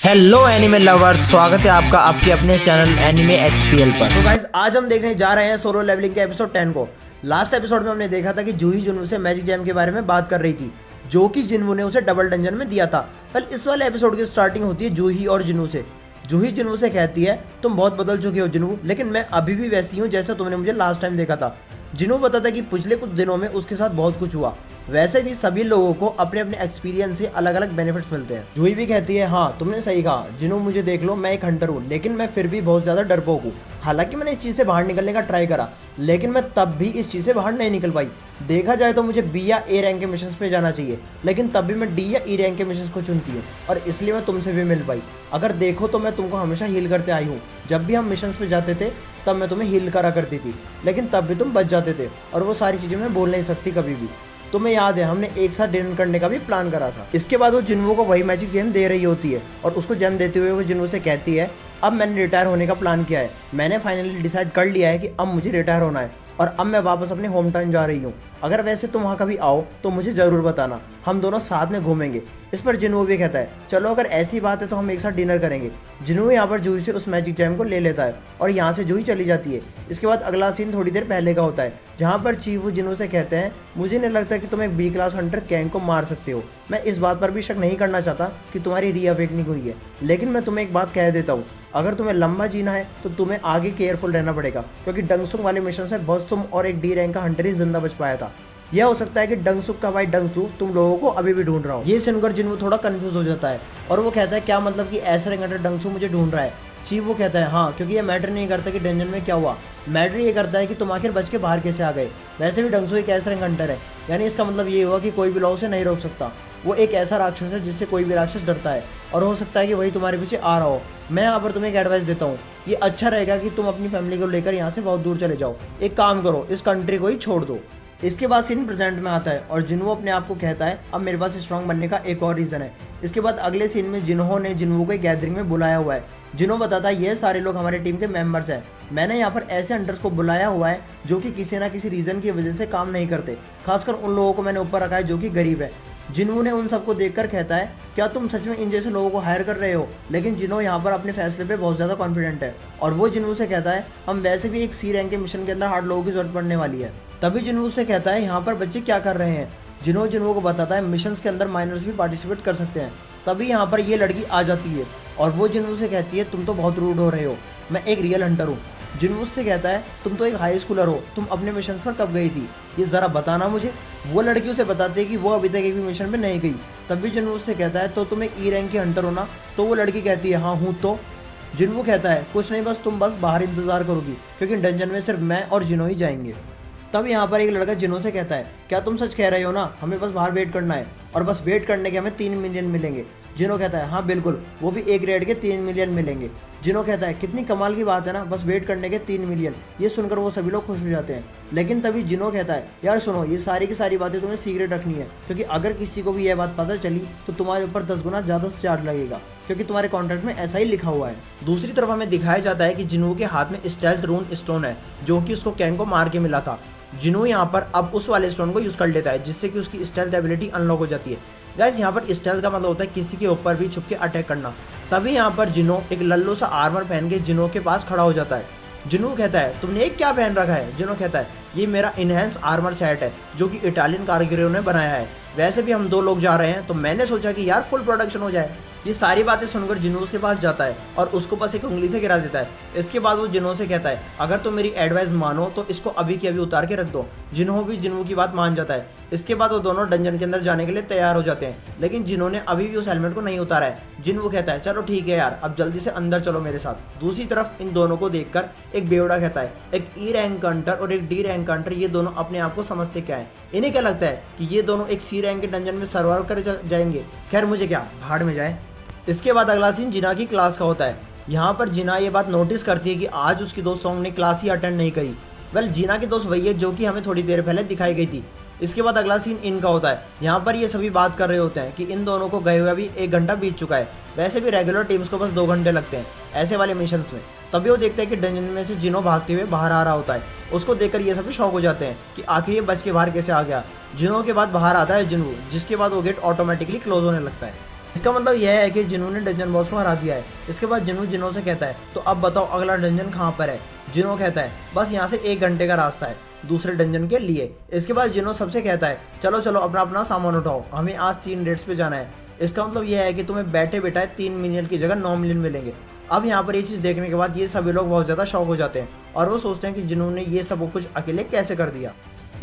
Hello anime lovers, स्वागत है आपका आपके अपने चैनल एनिमे एक्सपीएल पर। तो गाइस आज हम देखने जा रहे हैं सोलो लेवलिंग के एपिसोड 10 को। लास्ट एपिसोड में हमने देखा था कि जूही जुनू से मैजिक जैम के बारे में बात कर रही थी, जो कि जिनवू ने उसे डबल डंजन में दिया था। वेल इस वाले एपिसोड की स्टार्टिंग होती है जूही और जिनू से। जूही जिनू से कहती है, तुम बहुत बदल चुके हो जिनू, लेकिन मैं अभी भी वैसी हूँ जैसा तुमने मुझे लास्ट टाइम देखा था। जिनू बताता है कि पिछले कुछ दिनों में उसके साथ बहुत कुछ हुआ। वैसे भी सभी लोगों को अपने अपने एक्सपीरियंस से अलग अलग बेनिफिट्स मिलते हैं। जूही भी कहती है, हाँ तुमने सही कहा जिनू, मुझे देख लो, मैं एक हंटर हूँ, लेकिन मैं फिर भी बहुत ज़्यादा डरपोक हूँ। हालांकि मैंने इस चीज़ से बाहर निकलने का ट्राई करा, लेकिन मैं तब भी इस चीज़ से बाहर नहीं निकल पाई। देखा जाए तो मुझे बी या ए रैंक के मिशंस पे जाना चाहिए, लेकिन तब भी मैं डी या ई रैंक के मिशंस को चुनती हूँ, और इसलिए मैं तुमसे भी मिल पाई। अगर देखो तो मैं तुमको हमेशा हील करते आई हूँ। जब भी हम मिशंस पे जाते थे तब मैं तुम्हें हील करा करती थी, लेकिन तब भी तुम बच जाते थे, और वो सारी चीज़ें मैं बोल नहीं सकती कभी भी। तुम्हें याद है हमने एक साथ डिनर करने का भी प्लान करा था। इसके बाद वो जिनवू को वही मैजिक जेम दे रही होती है, और उसको जेम देते हुए वो जिनवू से कहती है, अब मैंने रिटायर होने का प्लान किया है। मैंने फाइनली डिसाइड कर लिया है कि अब मुझे रिटायर होना है, और अब मैं वापस अपने होम टाउन जा रही हूँ। अगर वैसे तुम वहाँ कभी आओ तो मुझे ज़रूर बताना, हम दोनों साथ में घूमेंगे। इस पर जिनवू भी कहता है, चलो अगर ऐसी बात है तो हम एक साथ डिनर करेंगे। जिनवू यहाँ पर जूही से उस मैजिक जैम को ले लेता है, और यहाँ से जूही चली जाती है। इसके बाद अगला सीन थोड़ी देर पहले का होता है, जहाँ पर चीवू जिनवू से कहते हैं, मुझे नहीं लगता कि तुम एक बी क्लास हंटर कैंग को मार सकते हो। मैं इस बात पर भी शक नहीं करना चाहता कि तुम्हारी रीअवेकनिंग हुई है, लेकिन मैं तुम्हें एक बात कह देता हूँ, अगर तुम्हें लंबा जीना है तो तुम्हें आगे केयरफुल रहना पड़ेगा, क्योंकि डंगसुक वाले मिशन से बस तुम और एक डी रैंक का हंटर ही जिंदा बच पाया था। यह हो सकता है कि डंगसुक का भाई डंगसु तुम लोगों को अभी भी ढूंढ रहा हो। ये सुनकर जिनवू थोड़ा कंफ्यूज हो जाता है, और वो कहता है, क्या मतलब कि ऐसा रैंक हंटर डंगसु मुझे ढूंढ रहा है? चीफ वो कहता है, हाँ, क्योंकि ये मैटर नहीं करता कि डंजन में क्या हुआ, मैटर ये करता है कि तुम आखिर बच के बाहर कैसे आ गए। वैसे भी डंगसु एक ऐसा रैंक हंटर है, यानी इसका मतलब ये हुआ कि कोई भी लॉ उसे नहीं रोक सकता। वो एक ऐसा राक्षस है जिससे कोई भी राक्षस डरता है, और हो सकता है कि वही तुम्हारे पीछे आ रहा हो। मैं यहाँ पर तुम्हें एक एडवाइस देता हूँ, ये अच्छा रहेगा कि तुम अपनी फैमिली को लेकर यहाँ से बहुत दूर चले जाओ। एक काम करो, इस कंट्री को ही छोड़ दो। इसके बाद सीन प्रेजेंट में आता है, और जिनवू अपने आप को कहता है, अब मेरे पास स्ट्रांग बनने का एक और रीज़न है। इसके बाद अगले सीन में जिन्हों ने जिनवू को गैदरिंग में बुलाया हुआ है। जिन्हों बताता है, ये सारे लोग हमारे टीम के मेंबर्स हैं। मैंने यहाँ पर ऐसे हंटर्स को बुलाया हुआ है जो कि किसी ना किसी रीज़न की वजह से काम नहीं करते। खासकर उन लोगों को मैंने ऊपर रखा है जो कि गरीब है। जिन्हों ने उन सबको देखकर कहता है, क्या तुम सच में इन जैसे लोगों को हायर कर रहे हो? लेकिन जिन्हों यहाँ पर अपने फैसले पे बहुत ज़्यादा कॉन्फिडेंट है, और वो जिन्हों से कहता है, हम वैसे भी एक सी रैंक के मिशन के अंदर हार्ड लोगों की जरूरत पड़ने वाली है। तभी जिन्हों से कहता है, यहाँ पर बच्चे क्या कर रहे हैं? जिन्हों को बताता है, मिशंस के अंदर माइनर्स भी पार्टिसिपेट कर सकते हैं। तभी यहाँ पर ये लड़की आ जाती है, और वो जिन्हों से कहती है, तुम तो बहुत रूड हो रहे हो, मैं एक रियल हंटर हूँ। जिन्हों से कहता है, तुम तो एक हाई स्कूलर हो, तुम अपने मिशन पर कब गई थी, ये ज़रा बताना मुझे। वो लड़की उसे बताती है कि वो अभी तक एक भी मिशन पे नहीं गई। तभी जिन्हों से कहता है, तो तुम एक ई रैंक की हंटर हो ना? तो वो लड़की कहती है, हाँ हूँ। तो जिन्हों कहता है, कुछ नहीं, बस तुम बस बाहर इंतजार करोगी, क्योंकि डंजन में सिर्फ मैं और जिन्हों ही जाएंगे। तब यहाँ पर एक लड़का जिन्हों से कहता है, क्या तुम सच कह रहे हो ना? हमें बस बाहर वेट करना है, और बस वेट करने के हमें 3 मिलियन मिलेंगे। जिन्हों कहता है, हाँ बिल्कुल, वो भी एक रेड के 3 मिलियन मिलेंगे। जिन्हों कहता है, कितनी कमाल की बात है ना, बस वेट करने के 3 मिलियन। ये सुनकर वो सभी लोग खुश हो जाते हैं। लेकिन तभी जिन्हों कहता है, यार सुनो, ये सारी की सारी बातें तुम्हें सीक्रेट रखनी है, क्योंकि अगर किसी को भी यह बात पता चली तो तुम्हारे ऊपर 10 गुना ज़्यादा चार्ज लगेगा, क्योंकि तुम्हारे कॉन्ट्रैक्ट में ऐसा ही लिखा हुआ है। दूसरी तरफ हमें दिखाया जाता है कि जिन्हों के हाथ में स्टेल्थ रून स्टोन है, जो कि उसको कैंग को मार के मिला था। जिन्हों यहाँ पर अब उस वाले स्टोन को यूज़ कर लेता है, जिससे कि उसकी स्टेल्थ एबिलिटी अनलॉक हो जाती है। गाइस यहाँ पर स्टेल्थ का मतलब होता है किसी के ऊपर भी छुप के अटैक करना। तभी यहाँ पर जिन्हों एक लल्लो सा आर्मर पहन के जिन्हों के पास खड़ा हो जाता है। जिन्हों कहता है, तुमने एक क्या पहन रखा है? जिन्हों कहता है, ये मेरा इनहेंस आर्मर सेट है, जो कि इटालियन कारीगरों ने बनाया है। वैसे भी हम 2 लोग जा रहे हैं, तो मैंने सोचा कि यार फुल प्रोडक्शन हो जाए। ये सारी बातें सुनकर जिन्हों उसके पास जाता है, और उसको बस एक उंगली से गिरा देता है। इसके बाद वो जिन्हों से कहता है, अगर तुम मेरी एडवाइस मानो तो इसको अभी के अभी उतार के रख दो। जिन्हों भी जिन्हों की बात मान जाता है। इसके बाद वो दोनों डंजन के अंदर जाने के लिए तैयार हो जाते हैं, लेकिन जिन्हों ने अभी भी उस हेलमेट को नहीं उतारा है। जिन्हों कहता है, चलो ठीक है यार, अब जल्दी से अंदर चलो मेरे साथ। दूसरी तरफ इन दोनों को देखकर एक बेवड़ा कहता है, एक ई रैंक हंटर और एक डी रैंक हंटर, ये दोनों अपने आप को समझते क्या है? इन्हें क्या लगता है कि ये दोनों एक सी रैंक के डंजन में सर्वाइव कर जाएंगे? खैर मुझे क्या, भाड़ में जाए। इसके बाद अगला सीन जिना की क्लास का होता है। यहाँ पर जिना ये बात नोटिस करती है कि आज उसकी दोस्त सॉन्ग ने क्लास ही अटेंड नहीं करी। वेल जिना की दोस्त वही है जो कि हमें थोड़ी देर पहले दिखाई गई थी। इसके बाद अगला सीन इनका होता है। यहाँ पर ये सभी बात कर रहे होते हैं कि इन दोनों को गए हुए अभी 1 घंटा बीत चुका है। वैसे भी रेगुलर टीम्स को बस 2 घंटे लगते हैं ऐसे वाले मिशंस में। तभी वो देखते हैं कि डंजन में से जिनो भागते हुए बाहर आ रहा होता है। उसको देखकर ये सभी शॉक हो जाते हैं कि आखिर ये बच के बाहर कैसे आ गया। जिनो के बाद बाहर आता है जिनू, जिसके बाद वो गेट ऑटोमेटिकली क्लोज होने लगता है। इसका मतलब यह है कि जिन्होंने डंजन बॉस को हरा दिया है। इसके बाद जिन्हों जिन्हों से कहता है तो अब बताओ अगला डंजन कहाँ पर है। जिन्हों कहता है बस यहाँ से 1 घंटे का रास्ता है दूसरे डंजन के लिए। इसके बाद जिन्हों सबसे कहता है चलो चलो अपना अपना सामान उठाओ, हमें आज 3 रेट्स पे जाना है। इसका मतलब यह है कि तुम्हें बैठे बैठाए 3 मिलियन की जगह 9 मिलियन मिलेंगे। अब यहाँ पर ये चीज़ देखने के बाद ये सभी लोग बहुत ज़्यादा शॉक हो जाते हैं और वो सोचते हैं कि जिन्होंने ये सब कुछ अकेले कैसे कर दिया।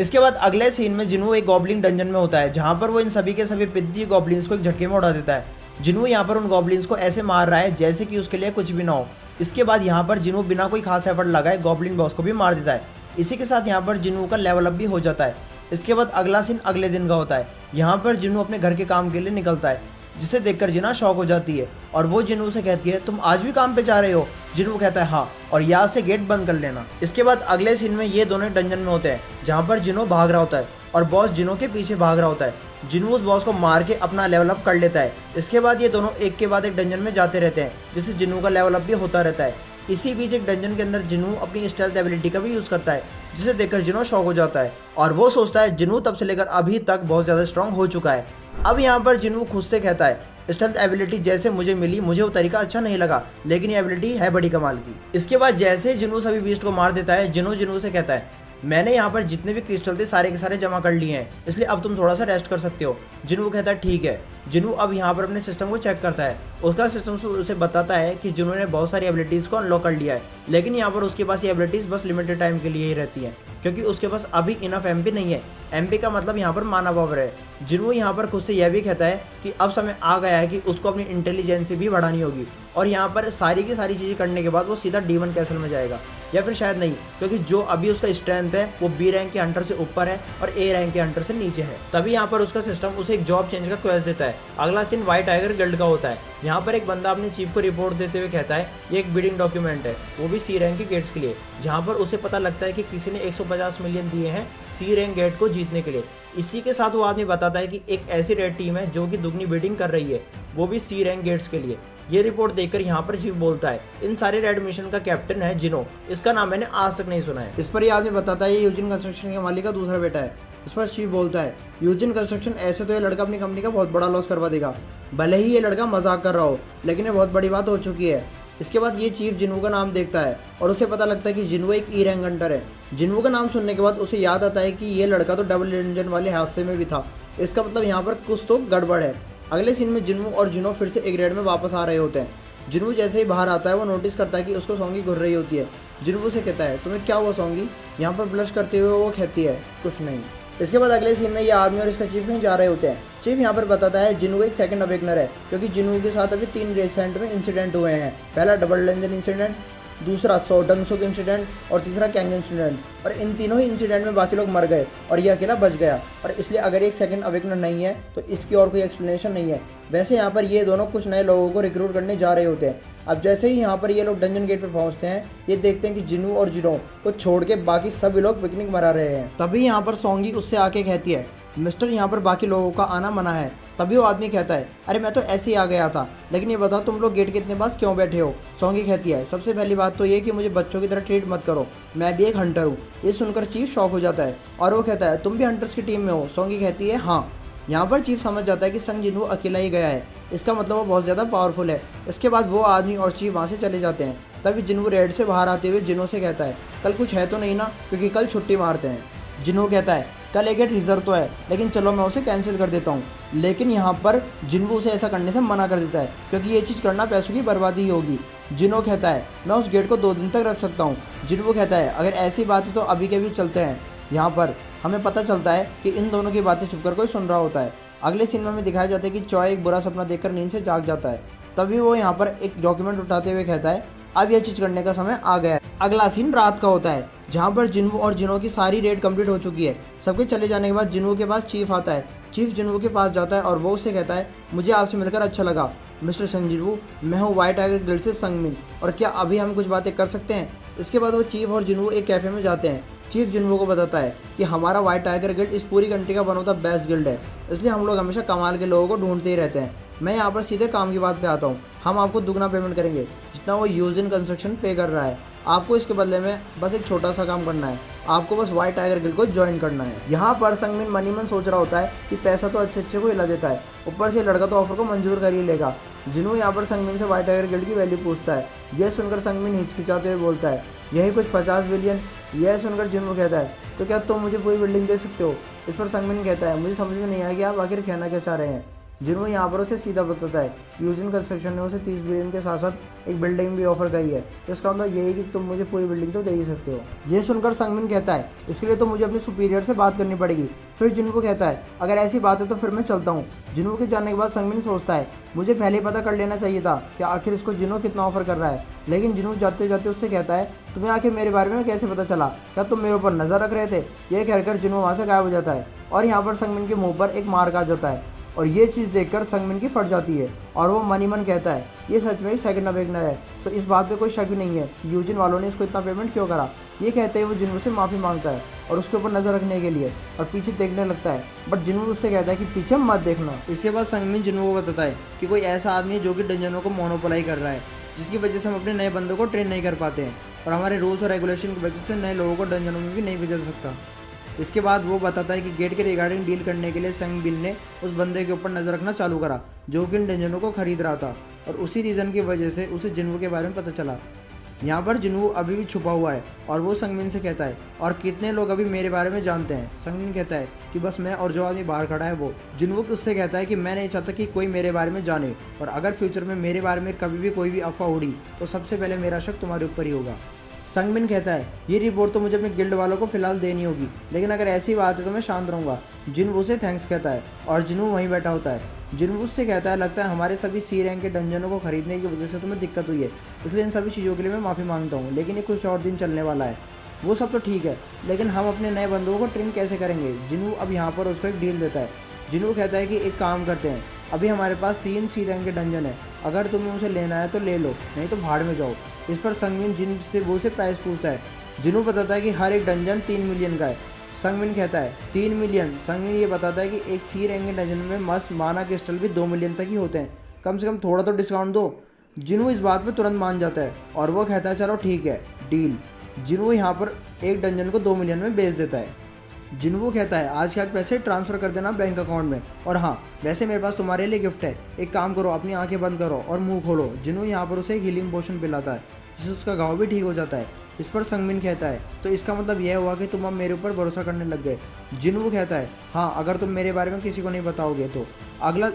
इसके बाद अगले सीन में जिन्हों एक गॉब्लिन डंजन में होता है जहाँ पर वो इन सभी के सभी पिद्दी गॉब्लिन्स को एक झटके में उड़ा देता है। जिन्हों यहाँ पर उन गॉब्लिन्स को ऐसे मार रहा है जैसे कि उसके लिए कुछ भी ना हो। इसके बाद यहाँ पर जिन्हों बिना कोई खास एफर्ट लगाए गॉब्लिन बॉस को भी मार देता है। इसी के साथ यहाँ पर जिन्हों का लेवल अप भी हो जाता है। इसके बाद अगला सीन अगले दिन का होता है। यहाँ पर जिन्हों अपने घर के काम के लिए निकलता है जिसे देखकर जिना शॉक हो जाती है और वो जिन्हों से कहती है तुम आज भी काम पे जा रहे हो। जिन्हों कहता है हाँ और यहाँ से गेट बंद कर लेना। इसके बाद अगले सीन में ये दोनों डंजन में होते हैं जहाँ पर जिन्हों भाग रहा होता है और बॉस जिन्हों के पीछे भाग रहा होता है। जिन्हों उस बॉस को मार के अपना लेवल अप कर लेता है। इसके बाद ये दोनों एक के बाद एक डंजन में जाते रहते हैं जिससे जिन्हों का लेवल अप भी होता रहता है। इसी बीच एक डंजन के अंदर जिन्हों अपनी स्टेल्थ एबिलिटी का भी यूज करता है जिसे देखकर जिन्हों शॉक हो जाता है और वो सोचता है जिन्हों तब से लेकर अभी तक बहुत ज्यादा स्ट्रांग हो चुका है। अब यहाँ पर जिन्हों खुद से कहता है स्टेल्थ एबिलिटी जैसे मुझे मिली मुझे वो तरीका अच्छा नहीं लगा, लेकिन ये एबिलिटी है बड़ी कमाल की। इसके बाद जैसे जिन्हों सभी बीस्ट को मार देता है जिन्हों से कहता है मैंने यहाँ पर जितने भी क्रिस्टल थे सारे के सारे जमा कर लिए हैं, इसलिए अब तुम थोड़ा सा रेस्ट कर सकते हो। जिन्हों कहता है ठीक है। जिन्हों अब यहाँ पर अपने सिस्टम को चेक करता है। उसका सिस्टम उसे बताता है कि जिन्हों ने बहुत सारी एबिलिटीज़ को अनलॉक कर लिया है, लेकिन यहाँ पर उसके पास ये एबिलिटीज़ बस लिमिटेड टाइम के लिए ही रहती हैं क्योंकि उसके पास अभी इनफ एमपी नहीं है। एमपी का मतलब यहाँ पर माना पावर है। जिन्हों यहाँ पर खुद से यह भी कहता है कि अब समय आ गया है कि उसको अपनी इंटेलिजेंसी भी बढ़ानी होगी और यहाँ पर सारी की सारी चीज़ें करने के बाद वो सीधा D1 कैसल में जाएगा, या फिर शायद नहीं, क्योंकि जो अभी उसका स्ट्रेंथ है वो B रैंक के हंटर से ऊपर है और A रैंक के हंटर से नीचे है। तभी यहाँ पर उसका सिस्टम उसे एक जॉब चेंज का क्वेस्ट देता है। अगला सीन व्हाइट टाइगर गिल्ड का होता है। यहाँ पर एक बंदा अपने चीफ को रिपोर्ट देते हुए कहता है ये एक बिडिंग डॉक्यूमेंट है, वो भी C रैंक के गेट्स के लिए, जहाँ पर उसे पता लगता है कि किसी ने 150 मिलियन दिए हैं C रैंक गेट को जीतने के लिए। इसी के साथ वो आदमी बताता है कि एक ऐसी रेड टीम है जो कि दुगनी बिडिंग कर रही है, वो भी C रैंक गेट्स के लिए। ये रिपोर्ट देखकर यहाँ पर चीफ बोलता है इन सारे रेड मिशन का कैप्टन है जिनो, इसका नाम मैंने आज तक नहीं सुना है। इस पर ये आदमी बताता है ये यूजिन कंस्ट्रक्शन के मालिक का दूसरा बेटा है। इस पर चीफ बोलता है यूजिन कंस्ट्रक्शन ऐसे तो ये लड़का अपनी कंपनी का बहुत बड़ा लॉस करवा देगा, भले ही ये लड़का मजाक कर रहा हो, लेकिन ये बहुत बड़ी बात हो चुकी है। इसके बाद ये चीफ जिन्हू का नाम देखता है और उसे पता लगता है कि जिन्हू एक ई रैंक हंटर है। जिन्हू का नाम सुनने के बाद उसे याद आता है कि ये लड़का तो डबल इंजन वाले हादसे में भी था। इसका मतलब यहाँ पर कुछ तो गड़बड़ है। अगले सीन में जिन्हू और जिनो फिर से एक रेड में वापस आ रहे होते हैं। जिन्हू जैसे ही बाहर आता है वो नोटिस करता है कि उसको सौंगी घुर रही होती है। जिन्हू से कहता है तुम्हें क्या हुआ सौंगी? यहाँ पर ब्लश करते हुए वो कहती है कुछ नहीं। इसके बाद अगले सीन में ये आदमी और इसका चीफ कहीं जा रहे होते हैं। चीफ यहाँ पर बताता है जिन्हू एक सेकंड अवेकनर है क्योंकि जिन्हू के साथ अभी 3 रिसेंट में इंसिडेंट हुए हैं। पहला डबल इंजन इंसिडेंट, दूसरा डंगसुक इंसिडेंट और तीसरा कैंग इंसिडेंट। और इन तीनों ही इंसिडेंट में बाकी लोग मर गए और ये अकेला बच गया। और इसलिए अगर एक सेकंड अवेकनर नहीं है तो इसकी और कोई एक्सप्लेनेशन नहीं है। वैसे यहाँ पर ये दोनों कुछ नए लोगों को रिक्रूट करने जा रहे होते हैं। अब जैसे ही यहाँ पर ये लोग डंजन गेट पे पहुँचते हैं, ये देखते हैं कि जिन्हू और जिनो को छोड़ के बाकी सभी लोग पिकनिक मना रहे हैं। तभी यहाँ पर सौंगी उससे आके कहती है मिस्टर यहाँ पर बाकी लोगों का आना मना है। तभी वो आदमी कहता है अरे मैं तो ऐसे ही आ गया था, लेकिन ये बताओ तुम लोग गेट के इतने पास क्यों बैठे हो? सौंगी कहती है सबसे पहली बात तो ये कि मुझे बच्चों की तरह ट्रीट मत करो, मैं भी एक हंटर हूँ। ये सुनकर चीफ शॉक हो जाता है और वो कहता है तुम भी हंटर्स की टीम में हो? सौंगी कहती है हाँ। यहाँ पर चीफ समझ जाता है कि संग जिन्हू अकेला ही गया है, इसका मतलब वो बहुत ज़्यादा पावरफुल है। इसके बाद वो आदमी और चीफ वहाँ से चले जाते हैं। तभी जिन्हू रेड से बाहर आते हुए जिन्हों से कहता है कल कुछ है तो नहीं ना, क्योंकि कल छुट्टी मारते हैं। जिन्हू कहता है कल एक गेट रिजर्व तो है, लेकिन चलो मैं उसे कैंसिल कर देता हूँ। लेकिन यहाँ पर जिन्हू उसे ऐसा करने से मना कर देता है क्योंकि ये चीज़ करना पैसों की बर्बादी होगी। जिन्हू कहता है मैं उस गेट को 2 दिन तक रख सकता हूँ। जिन्हू कहता है अगर ऐसी बात है तो अभी के भी चलते हैं। यहाँ पर हमें पता चलता है कि इन दोनों की बातें छुपकर कोई सुन रहा होता है। अगले सीन में दिखाया जाता है कि चॉय एक बुरा सपना देखकर नींद से जाग जाता है। तभी वो यहाँ पर एक डॉक्यूमेंट उठाते हुए कहता है अब यह चीज़ करने का समय आ गया है। अगला सीन रात का होता है जहाँ पर जिन्हू और जिनो की सारी रेड कंप्लीट हो चुकी है। सबके चले जाने के बाद जिन्हू के पास चीफ आता है। चीफ जिन्हू के पास जाता है और वो उससे कहता है मुझे आपसे मिलकर अच्छा लगा मिस्टर संजीवू, मैं हूँ व्हाइट टाइगर गिल्ड से संगमिन, और क्या अभी हम कुछ बातें कर सकते हैं? इसके बाद वो चीफ और जिन्हू एक कैफ़े में जाते हैं। चीफ जिन्हू को बताता है कि हमारा व्हाइट टाइगर गिल्ड इस पूरी कंट्री का one of the best guild है, इसलिए हम लोग हमेशा कमाल के लोगों को ढूंढते ही रहते हैं। मैं यहाँ पर सीधे काम की बात पे आता हूँ। हम आपको दुगना पेमेंट करेंगे जितना वो यूजिन कंस्ट्रक्शन पे कर रहा है। आपको इसके बदले में बस एक छोटा सा काम करना है, आपको बस व्हाइट टाइगर गिल्ड को ज्वाइन करना है। यहाँ पर संगमिन मनी मन सोच रहा होता है कि पैसा तो अच्छे अच्छे को हिला देता है, ऊपर से लड़का तो ऑफर को मंजूर कर ही लेगा। जिन्हों यहाँ पर संगमिन से व्हाइट टाइगर गिल्ड की वैल्यू पूछता है। यह सुनकर संगमिन हिचकिचाते हुए बोलता है यही कुछ 50 बिलियन। यह सुनकर जिन्हों कहता है तो क्या तुम मुझे पूरी बिल्डिंग दे सकते हो। इस पर संगमिन कहता है मुझे समझ में नहीं आया कि आप आखिर कहना क्या चाह रहे हैं। जिन्हों यहाँ पर उसे सीधा बताता है कि यूजिन कंस्ट्रक्शन ने उसे 30 बिलियन के साथ साथ एक बिल्डिंग भी ऑफर करी है, तो इसका मतलब यही कि तुम मुझे पूरी बिल्डिंग तो दे ही सकते हो। ये सुनकर संगमिन कहता है इसके लिए तो मुझे अपने सुपीरियर से बात करनी पड़ेगी। फिर जिन्हों कहता है अगर ऐसी बात है तो फिर मैं चलता हूँ। जिन्हों के जाने के बाद संगमिन सोचता है मुझे पहले ही पता कर लेना चाहिए था कि आखिर इसको जिन्हों कितना ऑफर कर रहा है। लेकिन जिन्हों जाते जाते उससे कहता है तुम्हें आखिर मेरे बारे में कैसे पता चला, क्या तुम मेरे ऊपर नजर रख रहे थे। यह कहकर जिन्हों वहाँ से गायब हो जाता है और यहाँ पर संगमिन के मुंह पर एक मार्क आ जाता है और ये चीज़ देखकर संगमिन की फट जाती है और वो मनी मन कहता है ये सच में एक सेकंड अवेकनर है। तो इस बात पे कोई शक भी नहीं है कि यूजिन वालों ने इसको इतना पेमेंट क्यों करा। ये कहते हैं वो जिन्हों से माफ़ी मांगता है और उसके ऊपर नज़र रखने के लिए और पीछे देखने लगता है, बट जिन्हों उससे कहता है कि पीछे मत देखना। इसके बाद संगमिन जिन्हों को बताता है कि कोई ऐसा आदमी है जो कि डंजनों को मोनोपोलाई कर रहा है, जिसकी वजह से हम अपने नए बंदों को ट्रेन नहीं कर पाते हैं और हमारे रूल्स और रेगुलेशन की वजह से नए लोगों को डंजनों में भी नहीं भेजा सकता। इसके बाद वो बताता है कि गेट के रिगार्डिंग डील करने के लिए संगबिन ने उस बंदे के ऊपर नज़र रखना चालू करा जो कि इन डंजनों को खरीद रहा था और उसी रीज़न की वजह से उसे जिन्हू के बारे में पता चला। यहाँ पर जिन्हू अभी भी छुपा हुआ है और वो संगमिन से कहता है और कितने लोग अभी मेरे बारे में जानते हैं। संगमिन कहता है कि बस मैं और जो आदमी बाहर खड़ा है वो। जिन्हू उससे कहता है कि मैं नहीं चाहता कि कोई मेरे बारे में जाने और अगर फ्यूचर में मेरे बारे में कभी भी कोई भी अफवाह उड़ी तो सबसे पहले मेरा शक तुम्हारे ऊपर ही होगा। संगमिन कहता है ये रिपोर्ट तो मुझे अपने गिल्ड वालों को फिलहाल देनी होगी, लेकिन अगर ऐसी बात है तो मैं शांत रहूँगा। जिन्हू उसे थैंक्स कहता है और जिन्हू वहीं बैठा होता है। जिन्हू उससे कहता है लगता है हमारे सभी सी रैंक के डंजनों को खरीदने की वजह से तुम्हें दिक्कत हुई है, इसलिए इन सभी चीज़ों के लिए मैं माफ़ी मांगता हूँ, लेकिन ये कुछ और दिन चलने वाला है। वो सब तो ठीक है, लेकिन हम अपने नए बंदों को ट्रेन कैसे करेंगे। जिन्हू अब यहाँ पर उसको एक डील देता है। जिन्हू कहता है कि एक काम करते हैं, अभी हमारे पास 3 सी रैंक के डंजन है, अगर तुम्हें उसे लेना है तो ले लो, नहीं तो भाड़ में जाओ। इस पर संगमिन जिनसे वो से प्राइस पूछता है। जिन्हू बताता है कि हर एक डंजन 3 मिलियन का है। संगमिन कहता है 3 मिलियन। संगमिन ये बताता है कि एक सी रैंक के डंजन में मस्त माना क्रिस्टल भी 2 मिलियन तक ही होते हैं, कम से कम थोड़ा तो डिस्काउंट दो। जिन्हू इस बात पर तुरंत मान जाता है और वो कहता है चलो ठीक है डील। जिन्हू यहाँ पर एक डंजन को 2 मिलियन में बेच देता है। जिन्हू कहता है आज के आज पैसे ट्रांसफ़र कर देना बैंक अकाउंट में, और हाँ वैसे मेरे पास तुम्हारे लिए गिफ्ट है, एक काम करो अपनी आंखें बंद करो और मुंह खोलो। जिन्हू यहाँ पर उसे हीलिंग पोशन पिलाता है जिससे उसका घाव भी ठीक हो जाता है। इस पर संगमिन कहता है तो इसका मतलब यह हुआ कि तुम अब मेरे ऊपर भरोसा करने लग गए। जिन्हू कहता है हाँ अगर तुम मेरे बारे में किसी को नहीं बताओगे तो।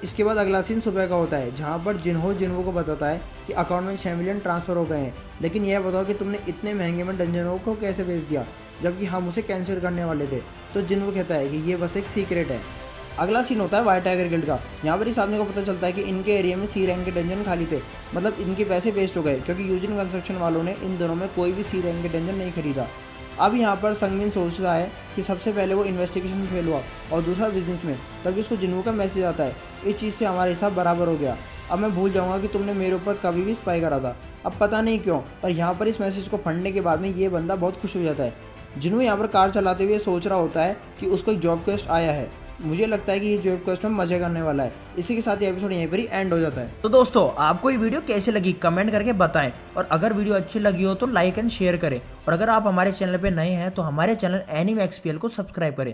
इसके बाद अगला सीन सुबह का होता है जहाँ पर जिन्हू को बताता है कि अकाउंट में 6 मिलियन ट्रांसफ़र हो गए हैं, लेकिन यह बताओ कि तुमने इतने महंगे में डंजनों को कैसे बेच दिया जबकि हम उसे कैंसिल करने वाले थे। तो जिन्हू कहता है कि ये बस एक सीक्रेट है। अगला सीन होता है व्हाइट टाइगर गिल्ड का। यहाँ पर इस आदमी को पता चलता है कि इनके एरिया में सी रैंक के डंजन खाली थे, मतलब इनके पैसे वेस्ट हो गए क्योंकि यूजिन कंस्ट्रक्शन वालों ने इन दोनों में कोई भी सी रैंक के डंजन नहीं खरीदा। अब यहाँ पर संगमिन सोचता है कि सबसे पहले वो इन्वेस्टिगेशन में फेल हुआ और दूसरा बिजनेस में, तभी उसको जिन्हू का मैसेज आता है इस चीज़ से हमारा हिसाब बराबर हो गया, अब मैं भूल जाऊँगा कि तुमने मेरे ऊपर कभी भी स्पाई करा था। अब पता नहीं क्यों पर यहाँ पर इस मैसेज को पढ़ने के बाद में ये बंदा बहुत खुश हो जाता है। जिन्हू यहाँ पर कार चलाते हुए सोच रहा होता है कि उसको एक जॉब क्वेस्ट आया है। मुझे लगता है कि ये जॉब क्वेस्ट में मजे करने वाला है। इसी के साथ ये एपिसोड यहीं पर ही एंड हो जाता है। तो दोस्तों आपको ये वीडियो कैसे लगी कमेंट करके बताएं, और अगर वीडियो अच्छी लगी हो तो लाइक एंड शेयर करें, और अगर आप हमारे चैनल पे नए हैं तो हमारे चैनल एनीमे एक्सपीएल को सब्सक्राइब करें।